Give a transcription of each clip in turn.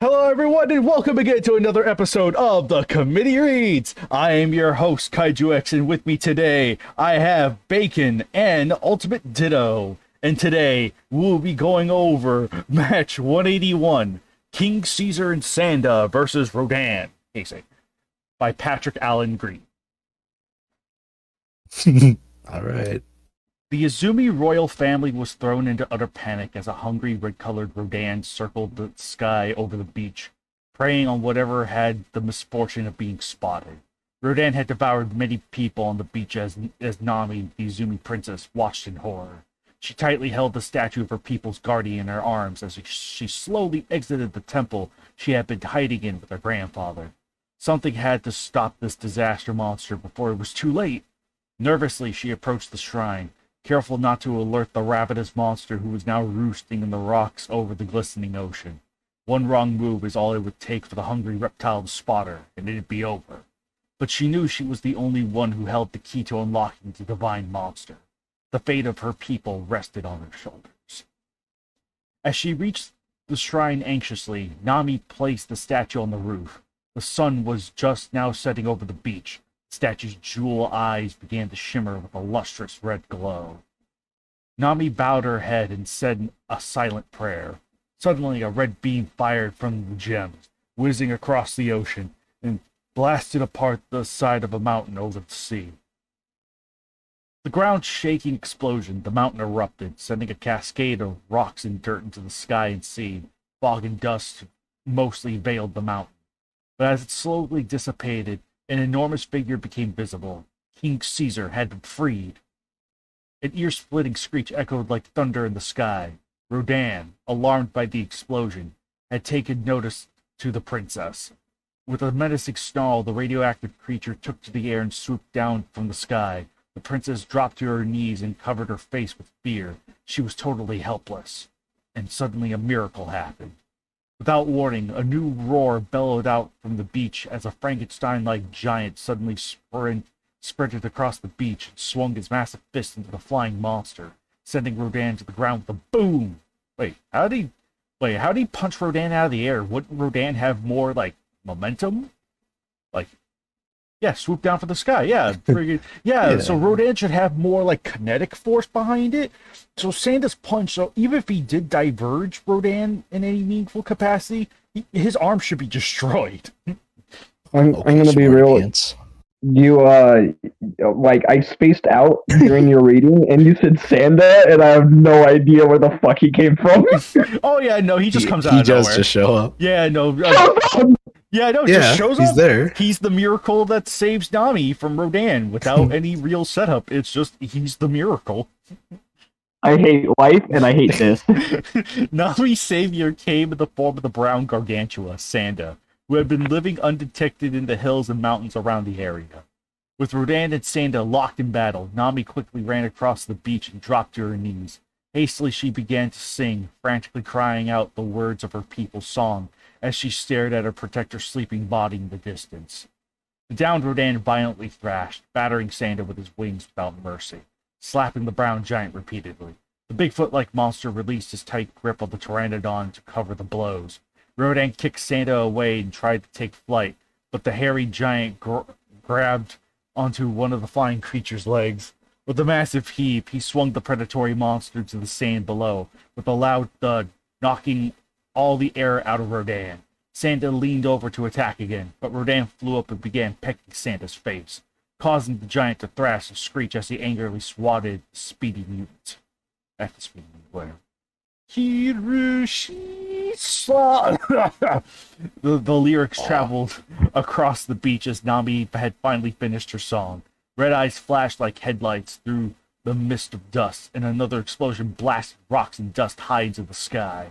Hello, everyone, and welcome again to another episode of the Committee Reads. I am your host, Kaiju X, and with me today, I have Bacon and Ultimate Ditto. And today, we'll be going over match 181, King Caesar and Sanda versus Rodan, Heisei, by Patrick Allen Green. All right. The Izumi royal family was thrown into utter panic as a hungry red-colored Rodan circled the sky over the beach, preying on whatever had the misfortune of being spotted. Rodan had devoured many people on the beach as Nami, the Izumi princess, watched in horror. She tightly held the statue of her people's guardian in her arms as she slowly exited the temple she had been hiding in with her grandfather. Something had to stop this disaster monster before it was too late. Nervously, she approached the shrine, careful not to alert the ravenous monster who was now roosting in the rocks over the glistening ocean. One wrong move is all it would take for the hungry reptile to spot her, and it'd be over. But she knew she was the only one who held the key to unlocking the divine monster. The fate of her people rested on her shoulders. As she reached the shrine anxiously, Nami placed the statue on the roof. The sun was just now setting over the beach. The statue's jewel eyes began to shimmer with a lustrous red glow. Nami bowed her head and said a silent prayer. Suddenly, a red beam fired from the gems, whizzing across the ocean, and blasted apart the side of a mountain over the sea. The ground-shaking explosion, the mountain erupted, sending a cascade of rocks and dirt into the sky and sea. Fog and dust mostly veiled the mountain. But as it slowly dissipated, an enormous figure became visible. King Caesar had been freed. An ear-splitting screech echoed like thunder in the sky. Rodan, alarmed by the explosion, had taken notice to the princess. With a menacing snarl, the radioactive creature took to the air and swooped down from the sky. The princess dropped to her knees and covered her face with fear. She was totally helpless. And suddenly a miracle happened. Without warning, a new roar bellowed out from the beach as a Frankenstein-like giant suddenly sprinted across the beach and swung his massive fist into the flying monster, sending Rodan to the ground with a boom. How did he punch Rodan out of the air? Wouldn't Rodan have more, momentum? Yeah, swoop down for the sky. Yeah. So Rodan should have more, kinetic force behind it. So Sanda's punch, so even if he did diverge Rodan in any meaningful capacity, his arm should be destroyed. I'm gonna be real. Pants. You I spaced out during your reading, and you said Sanda, and I have no idea where the fuck he came from. Oh yeah, no, he just comes out He of does nowhere. just show up. Yeah, no. Yeah, just shows he's up. there. He's the miracle that saves Nami from Rodan without any real setup. It's just he's the miracle. I hate life, and I hate this. Nami's savior came in the form of the brown gargantua, Sanda, who had been living undetected in the hills and mountains around the area. With Rodan and Sanda locked in battle, Nami quickly ran across the beach and dropped to her knees. Hastily she began to sing, frantically crying out the words of her people's song as she stared at her protector's sleeping body in the distance. The downed Rodan violently thrashed, battering Sanda with his wings without mercy, slapping the brown giant repeatedly. The Bigfoot-like monster released his tight grip on the pteranodon to cover the blows. Rodan kicked Sanda away and tried to take flight, but the hairy giant grabbed onto one of the flying creature's legs. With a massive heave, he swung the predatory monster to the sand below, with a loud thud, knocking all the air out of Rodan. Sanda leaned over to attack again, but Rodan flew up and began pecking Sanda's face, causing the giant to thrash and screech as he angrily swatted the speedy mutant. At the speedy mutant, the lyrics traveled across the beach as Nami had finally finished her song. Red eyes flashed like headlights through the mist of dust, and another explosion blasted rocks and dust high into the sky.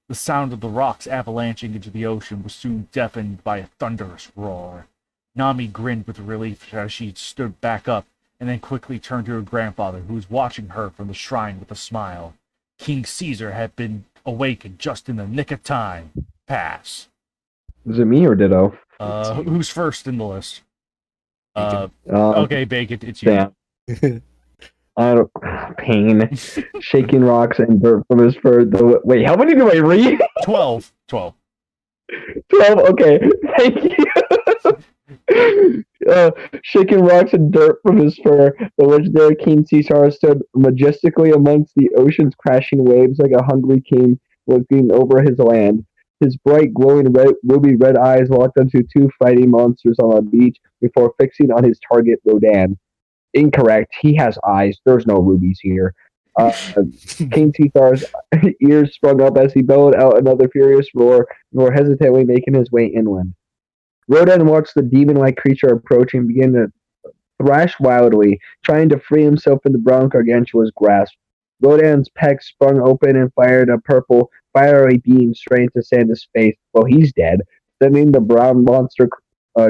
The sound of the rocks avalanching into the ocean was soon deafened by a thunderous roar. Nami grinned with relief as she stood back up, and then quickly turned to her grandfather, who was watching her from the shrine with a smile. King Caesar had been awakened just in the nick of time. Pass. Is it me or Ditto? Who's first in the list? Bacon. Okay, Bacon, it's you. Damn. I don't. Pain. Shaking rocks and dirt from his fur. Wait, how many do I read? 12. 12. Okay, thank you. Shaking rocks and dirt from his fur, the legendary King Caesar stood majestically amongst the ocean's crashing waves like a hungry king looking over his land. His bright, glowing ruby red eyes locked onto two fighting monsters on the beach before fixing on his target, Rodan. Incorrect. He has eyes. There's no rubies here. Uh, King Caesar's ears sprung up as he bellowed out another furious roar before hesitantly making his way inland. Rodan watched the demon-like creature approach and began to thrash wildly, trying to free himself from the brown gargantua's grasp. Rodan's pecs sprung open and fired a purple, fiery beam straight into Sanda's face. Well, he's dead, sending the brown monster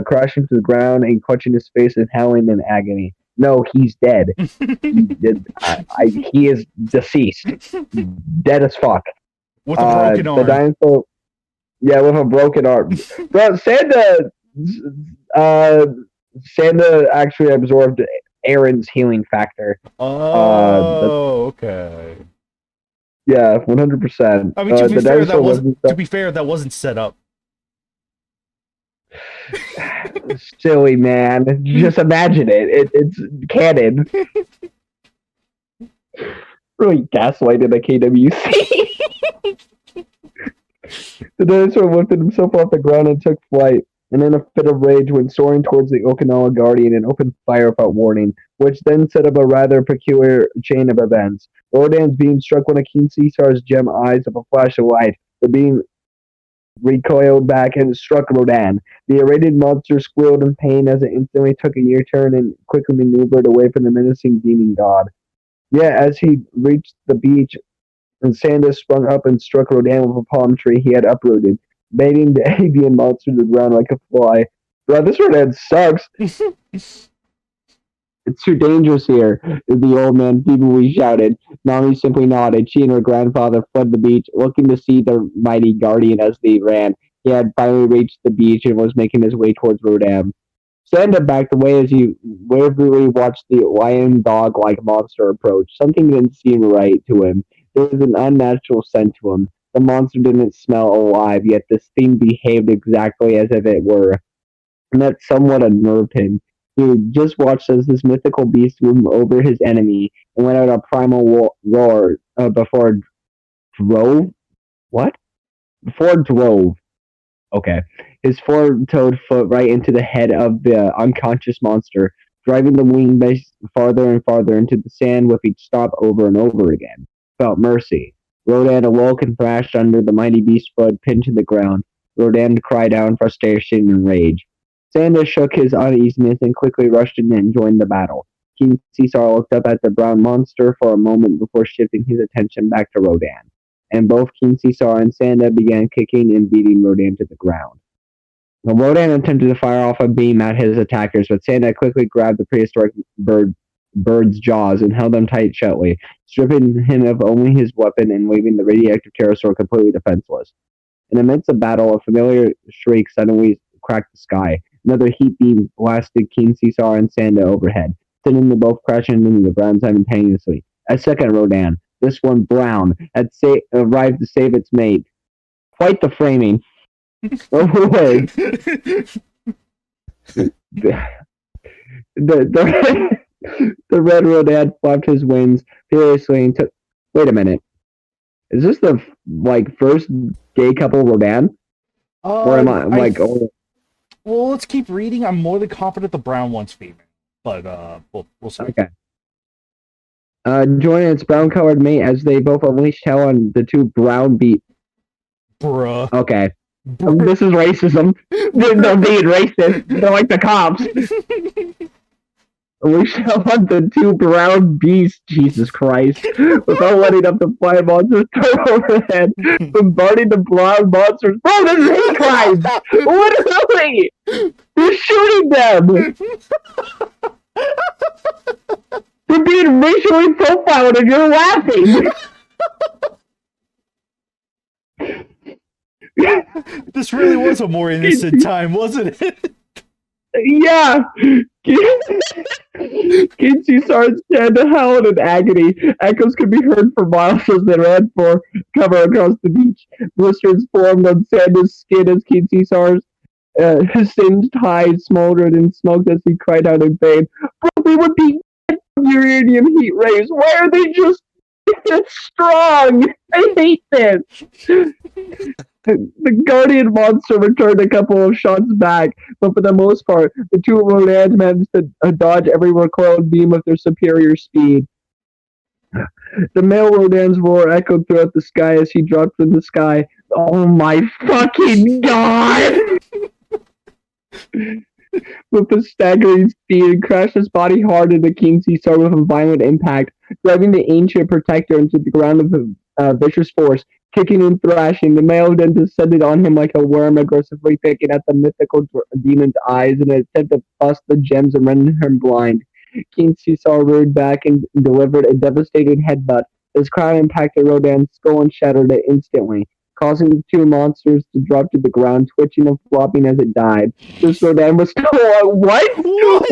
crashing to the ground and clutching his face and howling in agony. No, he's dead. He is deceased. Dead as fuck. With a broken The arm. dinosaur, yeah, with a broken arm. Bro, Sanda actually absorbed Aaron's healing factor. Okay. Yeah, 100%. I mean, to be fair, that wasn't set up. Silly, man. Just imagine it. It's canon. Really gaslighted the KWC. The dinosaur lifted himself off the ground and took flight, and in a fit of rage went soaring towards the Okinawa Guardian and opened fire without warning, which then set up a rather peculiar chain of events. Rodan's beam struck one of King Caesar's gem eyes with a flash of light. The beam recoiled back and struck Rodan. The irradiated monster squealed in pain as it instantly took a U-turn and quickly maneuvered away from the menacing demon god. Yet, as he reached the beach, and Sanda sprung up and struck Rodan with a palm tree he had uprooted, baiting the avian monster to the ground like a fly. Bro, this Rodan sucks. It's too dangerous here, the old man feebly shouted. Nami simply nodded. She and her grandfather fled the beach, looking to see their mighty guardian as they ran. He had finally reached the beach and was making his way towards Rodan. Sanda backed away as he waverly watched the lion dog-like monster approach. Something didn't seem right to him. There was an unnatural scent to him. The monster didn't smell alive, yet this thing behaved exactly as if it were, and that somewhat unnerved him. He just watched as this mythical beast loomed over his enemy and let out a primal roar before drove. What? Before drove. Okay. His four-toed foot right into the head of the unconscious monster, driving the wing base farther and farther into the sand with each stop over and over again. Felt mercy. Rodan awoke and thrashed under the mighty beast's foot, pinned to the ground. Rodan cried out in frustration and rage. Sanda shook his uneasiness and quickly rushed in and joined the battle. King Caesar looked up at the brown monster for a moment before shifting his attention back to Rodan, and both King Caesar and Sanda began kicking and beating Rodan to the ground. Now, Rodan attempted to fire off a beam at his attackers, but Sanda quickly grabbed the prehistoric bird's jaws and held them tight shutly, stripping him of only his weapon and leaving the radioactive pterosaur completely defenseless. In the midst of battle, a familiar shriek suddenly cracked the sky. Another heat beam blasted King Caesar and Sanda overhead, sending them both crashing into the ground simultaneously. A second Rodan, this one brown, had arrived to save its mate. Quite the framing. Overway. The red Rodan flapped his wings furiously and took. Wait a minute. Is this the first gay couple Rodan? Or am I Well, let's keep reading. I'm more than confident the brown one's female, but we'll see. Okay. Joining its brown-colored mate as they both unleashed hell on the two brown beat. Bruh. Okay. This is racism. They're being racist. They're like the cops. Unleashed hell on the two brown beasts. Jesus Christ. Without letting up the fire monsters turn overhead, bombarding the brown monsters. Bro, this is hate crimes! Literally! You're shooting them! They're being racially profiled and you're laughing! This really was a more innocent time, wasn't it? Yeah. Kinsey starts to howl in agony. Echoes could be heard for miles as they ran for cover across the beach. Blisters formed on Sanda's skin as Kinsey Sars his singed hide smoldered and smoked as he cried out in pain. But we would be uranium heat rays. Why are they just strong? I hate this. The guardian monster returned a couple of shots back, but for the most part, the two Rodans managed to dodge every recoiled beam of their superior speed. The male Rodan's roar echoed throughout the sky as he dropped from the sky. Oh my fucking god! With a staggering speed and crashed his body hard into King Caesar with a violent impact, driving the ancient protector into the ground with a vicious force. Kicking and thrashing, the male then descended on him like a worm, aggressively picking at the mythical demon's eyes in an attempt to bust the gems and render him blind. King Caesar reared back and delivered a devastating headbutt. His crown impacted Rodan's skull and shattered it instantly, causing the two monsters to drop to the ground, twitching and flopping as it died. This Rodan was still what? What?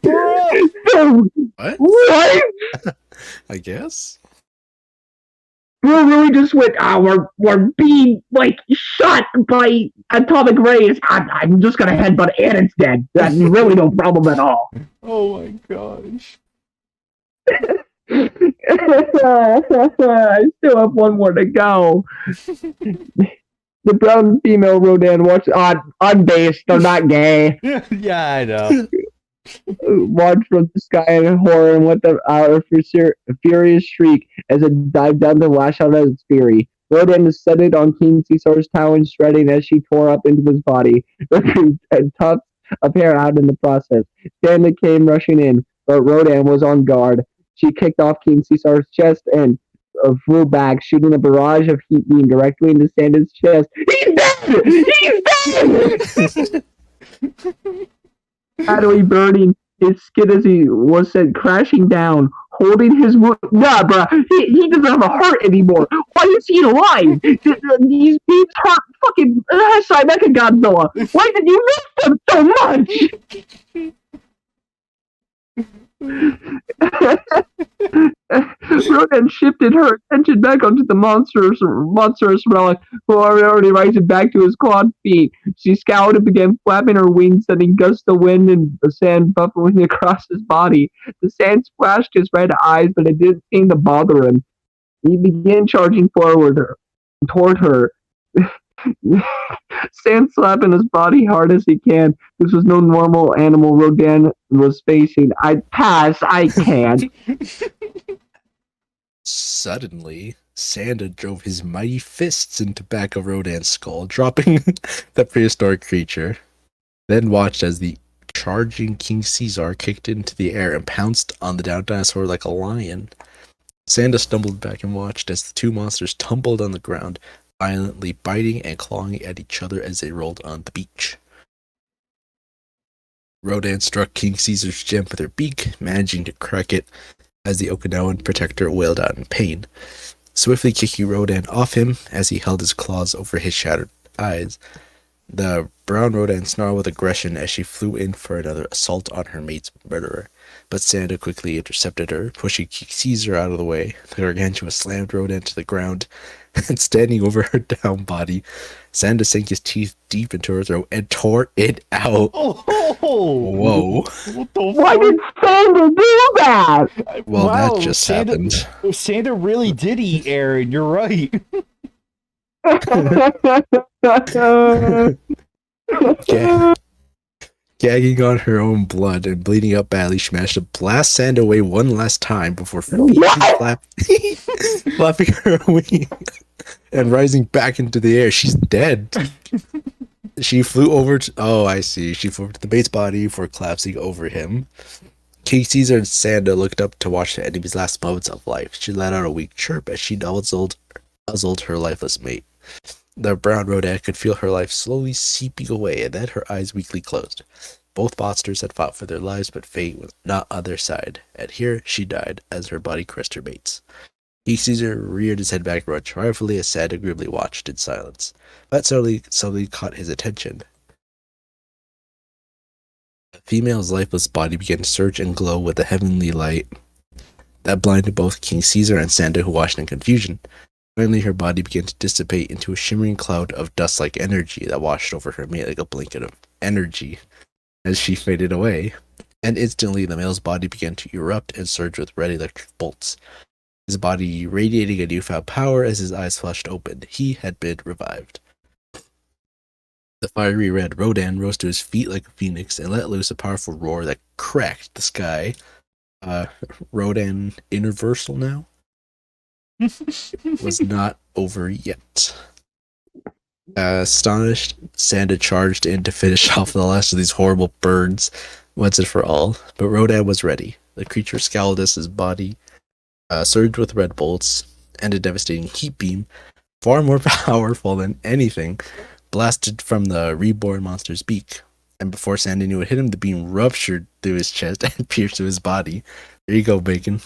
What? What? I guess. Bro really just went, we're being, like, shot by atomic rays. I'm just gonna headbutt and it's dead. That's really no problem at all. Oh my gosh. I still have one more to go. The brown female Rodan watched on base. They're not gay. Yeah, I know. Watched from the sky in horror and let out a furious shriek as it dived down to lash out at its fury. Rodan descended on King Caesar's talons, shredding as she tore up into his body, ripping tufts of hair out in the process. Sanda came rushing in, but Rodan was on guard. She kicked off King Caesar's chest and flew back, shooting a barrage of heat beam directly into Sanda's chest. He's dead! He's dead! Shadowy burning his skin as he was sent crashing down, holding his wound. Nah, bruh, he doesn't have a heart anymore. Why is he alive? These beams hurt fucking Heisei Mechagodzilla. Why did you miss them so much? Rodan shifted her attention back onto the monstrous relic, who was already rising back to his clawed feet. She scowled and began flapping her wings, sending gusts of wind and the sand buffeting across his body. The sand splashed his red eyes, but it didn't seem to bother him. He began charging toward her. Sand slapping his body hard as he can. This was no normal animal Rodan was facing. I'd pass. I can't. Suddenly, Sanda drove his mighty fists into back of Rodan's skull, dropping the prehistoric creature. Then watched as the charging King Caesar kicked into the air and pounced on the down dinosaur like a lion. Sanda stumbled back and watched as the two monsters tumbled on the ground, violently biting and clawing at each other as they rolled on the beach. Rodan struck King Caesar's gem with her beak, managing to crack it as the Okinawan protector wailed out in pain, swiftly kicking Rodan off him as he held his claws over his shattered eyes. The brown Rodan snarled with aggression as she flew in for another assault on her mate's murderer, but Sanda quickly intercepted her, pushing King Caesar out of the way. The gargantua slammed Rodan to the ground, and standing over her down body, Sanda sank his teeth deep into her throat and tore it out. Oh, whoa. What the Why did Sanda do that? Well, wow, that just Sanda, happened. Sanda really did eat Aaron, you're right. Gagging on her own blood and bleeding out badly, she managed to blast Sanda away one last time before flapping her wing and rising back into the air. She's dead. She flew over to... Oh, I see. She flew over to the mate's body before collapsing over him. King Caesar and Sanda looked up to watch the enemy's last moments of life. She let out a weak chirp as she nuzzled her lifeless mate. The brown Rodan could feel her life slowly seeping away, and then her eyes weakly closed. Both monsters had fought for their lives, but fate was not on their side, and here she died as her body crushed her mates. King Caesar reared his head back and triumphantly as Sanda grimly watched in silence. But suddenly caught his attention. The female's lifeless body began to surge and glow with a heavenly light that blinded both King Caesar and Sanda, who watched in confusion. Finally, her body began to dissipate into a shimmering cloud of dust-like energy that washed over her, made like a blanket of energy as she faded away. And instantly, the male's body began to erupt and surge with red electric bolts, his body radiating a newfound power as his eyes flashed open. He had been revived. The fiery red Rodan rose to his feet like a phoenix and let loose a powerful roar that cracked the sky. Rodan universal now? Was not over yet. Astonished, Sanda charged in to finish off the last of these horrible birds once and for all, but Rodan was ready. The creature scowled as his body surged with red bolts, and a devastating heat beam, far more powerful than anything, blasted from the reborn monster's beak. And before Sanda knew it hit him, the beam ruptured through his chest and pierced through his body. There you go, Bacon.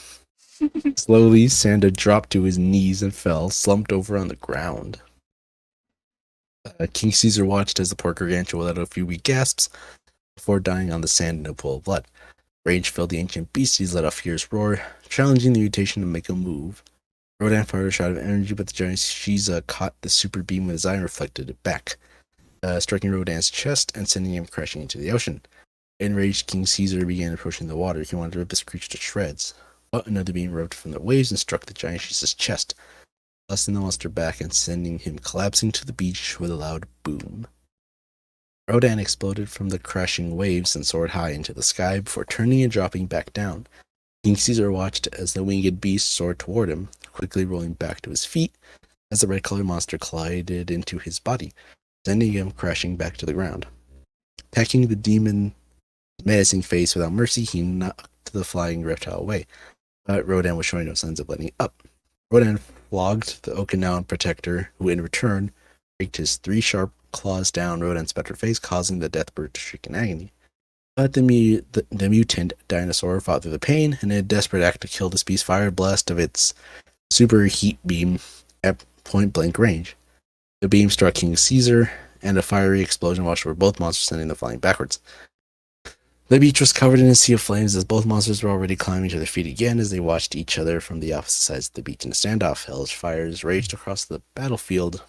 Slowly, Sanda dropped to his knees and fell, slumped over on the ground. King Caesar watched as the poor gargantua let out a few weak gasps before dying on the sand in a pool of blood. Rage filled the ancient beasties, let out a fierce roar, challenging the mutation to make a move. Rodan fired a shot of energy, but the giant Shiza caught the super beam with his eye and reflected it back, striking Rodan's chest and sending him crashing into the ocean. Enraged, King Caesar began approaching the water. He wanted to rip this creature to shreds, but another beam erupted from the waves and struck the giant Shiza's chest, blasting the monster back and sending him collapsing to the beach with a loud boom. Rodan exploded from the crashing waves and soared high into the sky before turning and dropping back down. King Caesar watched as the winged beast soared toward him, quickly rolling back to his feet as the red-colored monster collided into his body, sending him crashing back to the ground. Attacking the demon's menacing face without mercy, he knocked the flying reptile away, but Rodan was showing no signs of letting up. Rodan flogged the Okinawan protector, who in return raked his 3 sharp claws down Rodan's spectral face, causing the death bird to shriek in agony. But the mutant dinosaur fought through the pain, and in a desperate act to kill this beast, fired a blast of its super heat beam at point-blank range. The beam struck King Caesar, and a fiery explosion washed over both monsters, sending them flying backwards. The beach was covered in a sea of flames as both monsters were already climbing to their feet again as they watched each other from the opposite sides of the beach in a standoff. Hellish fires raged across the battlefield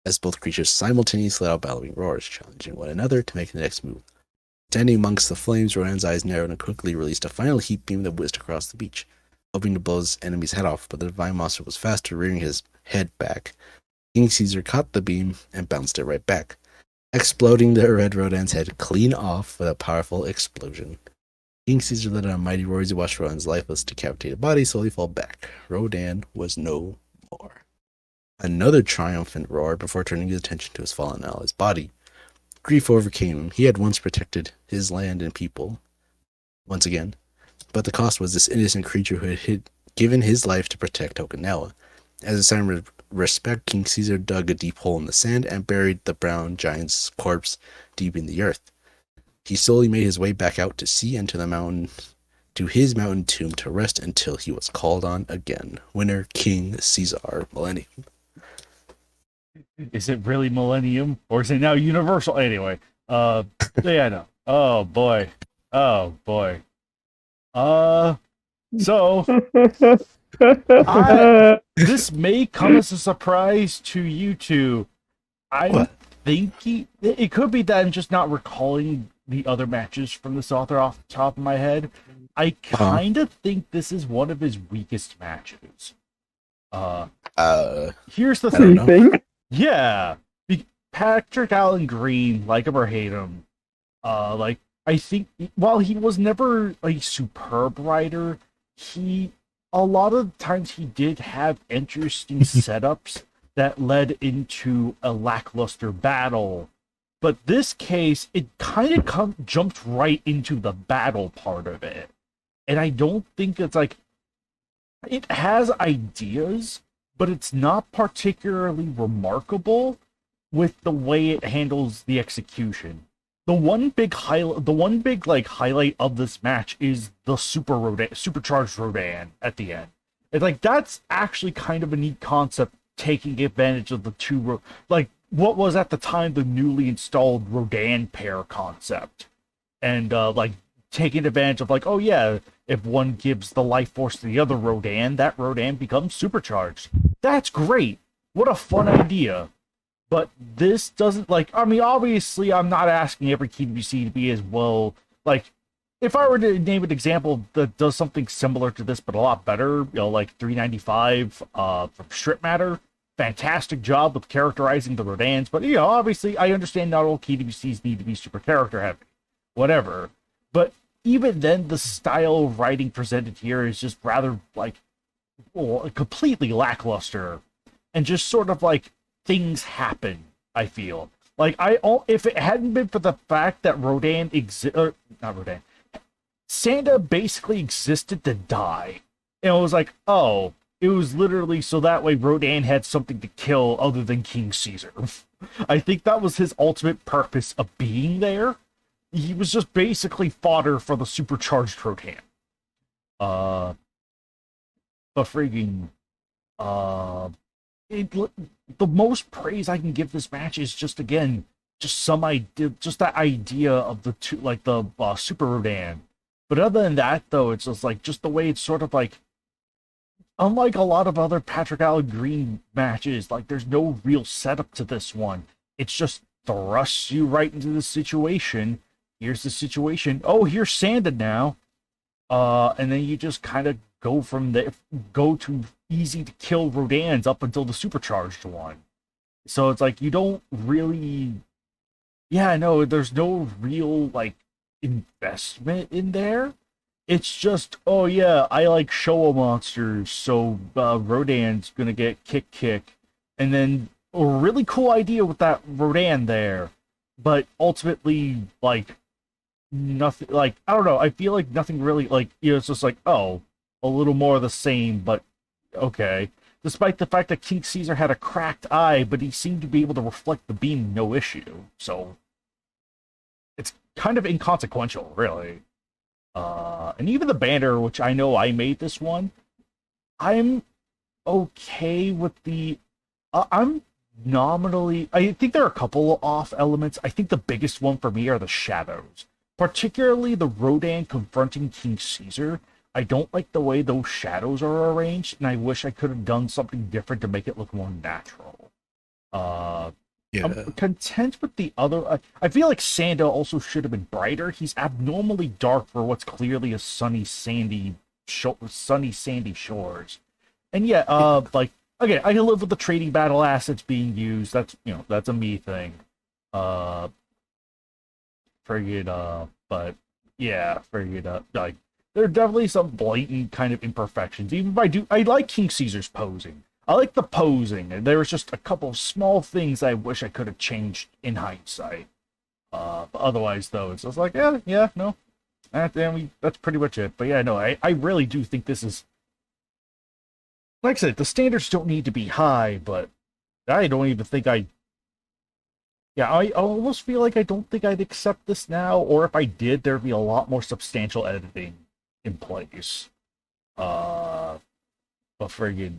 as both creatures simultaneously let out bellowing roars, challenging one another to make the next move. Standing amongst the flames, Rodan's eyes narrowed and quickly released a final heat beam that whizzed across the beach, hoping to blow his enemy's head off, but the divine monster was faster, rearing his head back. King Caesar caught the beam and bounced it right back, exploding the red Rodan's head clean off with a powerful explosion. King Caesar let out a mighty roar as he watched Rodan's lifeless, decapitated body slowly fall back. Rodan was no more. Another triumphant roar before turning his attention to his fallen ally's body. Grief overcame him. He had once protected his land and people, once again, but the cost was this innocent creature who had given his life to protect Okinawa. As a sign of respect, King Caesar dug a deep hole in the sand and buried the brown giant's corpse deep in the earth. He slowly made his way back out to sea and to the mountain, to his mountain tomb to rest until he was called on again. Winner, King Caesar, Millennium. Is it really Millennium or is it now Universal? Anyway, yeah, no. Oh boy. So this may come as a surprise to you two. I'm thinking it could be that I'm just not recalling the other matches from this author off the top of my head. I kind of think this is one of his weakest matches. Here's the thing. You think? Yeah, Patrick Allen Green, like him or hate him, I think while he was never a superb writer, a lot of times he did have interesting setups that led into a lackluster battle. But this case, it kind of jumped right into the battle part of it, and I don't think it's it has ideas, but it's not particularly remarkable with the way it handles the execution. The one big highlight of this match is the supercharged Rodan at the end. It's that's actually kind of a neat concept, taking advantage of the what was at the time the newly installed Rodan pair concept. and like taking advantage of like, oh yeah, if one gives the life force to the other Rodan, that Rodan becomes supercharged. That's great. What a fun idea. But this doesn't like. I mean, obviously, I'm not asking every KWC to be as well. Like, if I were to name an example that does something similar to this, but a lot better, like 395 from Strip Matter, fantastic job with characterizing the Rodans. But obviously, I understand not all KWCs need to be super character heavy, whatever. But even then, the style of writing presented here is just rather like, well, completely lackluster, and just sort of like things happen. I feel like if it hadn't been for the fact that not Rodan, Sanda basically existed to die, and it was like, oh, it was literally so that way Rodan had something to kill other than King Caesar. I think that was his ultimate purpose of being there. He was just basically fodder for the supercharged Rodan. Uh, but freaking, uh, the most praise I can give this match is just again, just some idea, just that idea of the two, like the Super Rodan. But other than that, though, it's just like just the way it's sort of like, unlike a lot of other Patrick Allen Green matches, like there's no real setup to this one. It's just thrusts you right into the situation. Here's the situation. Oh, here's Sanda now. And then you just kind of go from there, go to easy to kill Rodans up until the supercharged one. So it's like you don't really, yeah, no, there's no real like investment in there. It's just, oh yeah, I like Showa monsters, so Rodan's gonna get kick, and then a really cool idea with that Rodan there, but ultimately like nothing. Like I don't know, I feel like nothing really like it's just like, oh, a little more of the same, but okay. Despite the fact that King Caesar had a cracked eye, but he seemed to be able to reflect the beam no issue, so it's kind of inconsequential, really. And even the banner, which I know I made this one, I'm okay with the. I'm nominally. I think there are a couple off elements. I think the biggest one for me are the shadows, particularly the Rodan confronting King Caesar. I don't like the way those shadows are arranged, and I wish I could have done something different to make it look more natural. Yeah. I'm content with the other. I feel like Sanda also should have been brighter. He's abnormally dark for what's clearly a sunny, sandy shores. And yeah, like again, I can live with the trading battle assets being used. That's a me thing. But yeah, like there are definitely some blatant kind of imperfections. Even if I like King Caesar's posing. I like the posing, and there was just a couple of small things I wish I could have changed in hindsight. But otherwise, though, it's just like, yeah, no. That's pretty much it. But yeah, no, I really do think this is... Like I said, the standards don't need to be high, but I don't even think I... Yeah, I almost feel like I don't think I'd accept this now, or if I did, there'd be a lot more substantial editing in place. But friggin'...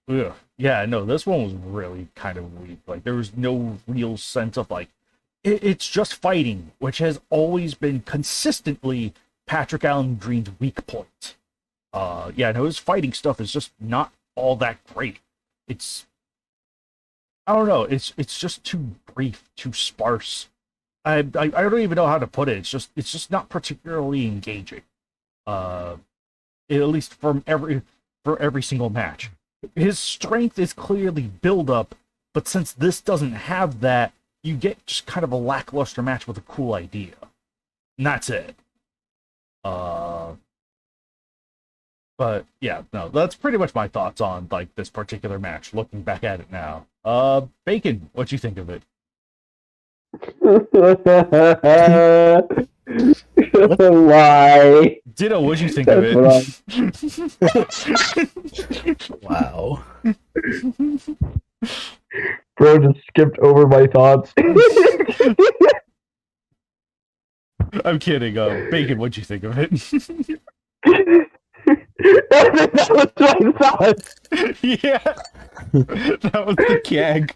Ugh. Yeah, no, this one was really kind of weak. Like, there was no real sense of, like, it's just fighting, which has always been consistently Patrick Allen Green's weak point. Yeah, no, his fighting stuff is just not all that great. I don't know, it's just too brief, too sparse. I don't even know how to put it. It's just not particularly engaging. At least for every single match. His strength is clearly build up, but since this doesn't have that, you get just kind of a lackluster match with a cool idea. And that's it. But yeah, no, that's pretty much my thoughts on like this particular match, looking back at it now. Bacon, what you think of it? Why? Ditto, what'd you think of it? Wow. Bro just skipped over my thoughts. I'm kidding. Bacon, what'd you think of it? That was my thoughts. Yeah, that was the gag.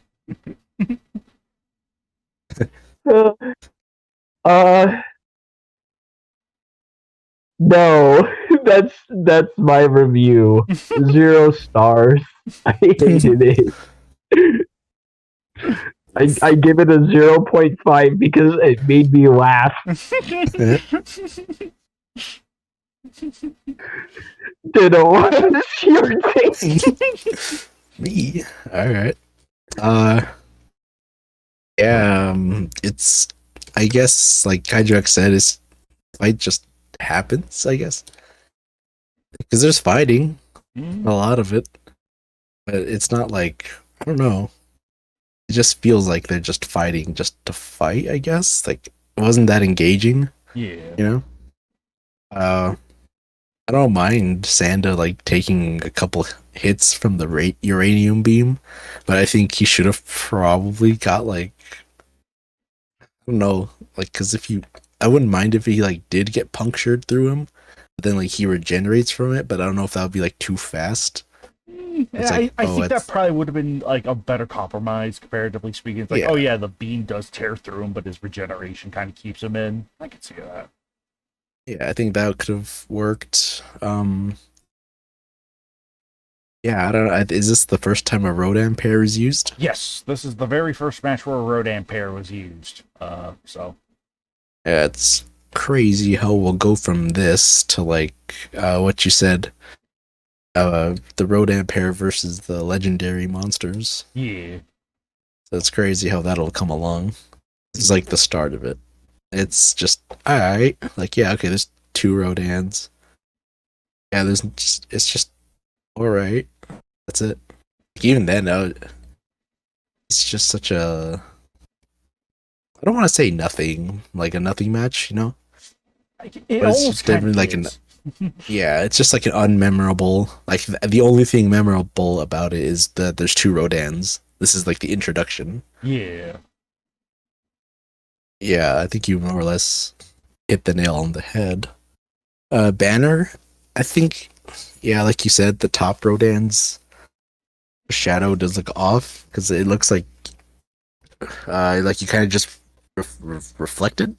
No, that's my review. 0 stars. I hated it. I give it a 0.5 because it made me laugh. Didn't want to see your thing. Me. All right. Uh, yeah. It's. I guess like Kaijuak said, it's fight just happens. I guess because there's fighting, a lot of it, but it's not like I don't know. It just feels like they're just fighting just to fight. I guess like it wasn't that engaging. Yeah. You know. I don't mind Sanda like taking a couple hits from the uranium beam, but I think he should have probably got like I don't know, like because I wouldn't mind if he like did get punctured through him, but then like he regenerates from it. But I don't know if that would be like too fast. It's I, like I think that probably would have been like a better compromise, comparatively speaking. It's like, Yeah. oh yeah, the beam does tear through him, but his regeneration kind of keeps him in. I can see that. yeah, I think that could have worked. Yeah, I don't know. Is this the first time a Rodan pair is used? Yes, this is the very first match where a Rodan pair was used. So Yeah, it's crazy how we'll go from this to like what you said, the Rodan pair versus the legendary monsters. yeah, So it's crazy how that'll come along. This is like the start of it. It's just alright. Like yeah, okay, there's 2 Rodans. Yeah, it's just alright. That's it. Like, even then, it's just such a. I don't want to say nothing, like a nothing match, you know. it But it's almost just kind of like is. yeah, it's just like an unmemorable. Like the only thing memorable about it is that there's 2 Rodans. This is like the introduction. Yeah, Yeah, I think you more or less hit the nail on the head. Banner, I think, yeah, like you said, the top Rodan's shadow does look off because it looks like you kind of just reflected.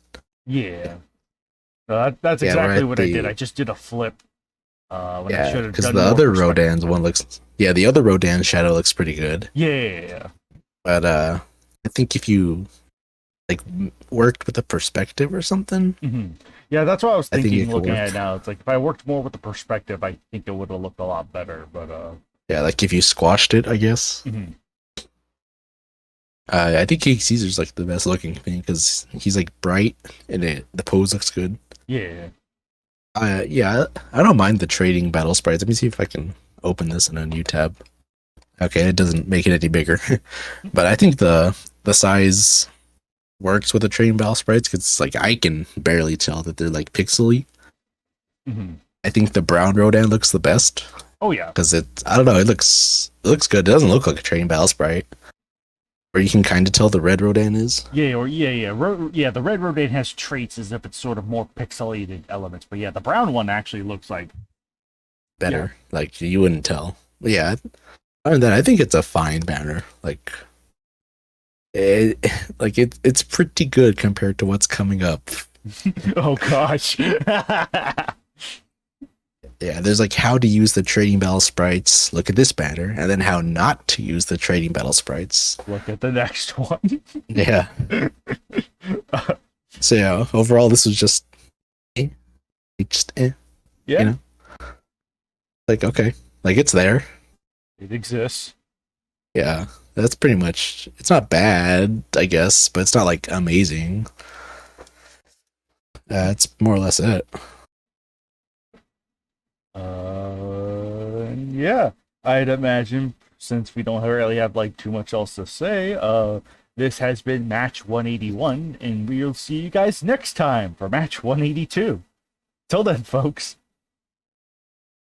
yeah. That's Yeah, we're exactly at what I did. I just did a flip. When I yeah, should have because done the more other perspective. Rodan's one looks yeah, the other Rodan shadow looks pretty good. Yeah. But I think if you like worked with a perspective or something, hmm Yeah, that's what I was I think it thinking. could Looking work. at it now, it's like if I worked more with the perspective, I think it would have looked a lot better. But Yeah, like if you squashed it, I guess. mhm. I think Cake Caesar's like the best looking thing because he's like bright and the pose looks good. Yeah. Yeah, I don't mind the trading battle sprites. Let me see if I can open this in a new tab. Okay, it doesn't make it any bigger, but I think the size works with the trading battle sprites because like I can barely tell that they're like pixely. hmm I think the brown Rodan looks the best Oh yeah. because I don't know, it looks good. It doesn't look like a trading battle sprite, or you can kind of tell the red Rodan is. Yeah, or yeah. The red Rodan has traits as if it's sort of more pixelated elements, but yeah, the brown one actually looks like Better. Like you wouldn't tell. But yeah. Other than that, I think it's a fine banner. Like it's pretty good compared to what's coming up. oh gosh. Yeah, there's like how to use the trading battle sprites. Look at this banner, and then how not to use the trading battle sprites. Look at the next one. Yeah. So yeah, overall this was just Yeah, you know. Like okay, like it's there. it exists. Yeah, that's pretty much. It's not bad, I guess, but it's not like amazing. That's more or less it. Yeah, I'd imagine since we don't really have like too much else to say, this has been match 181, and we'll see you guys next time for match 182. Till then, folks.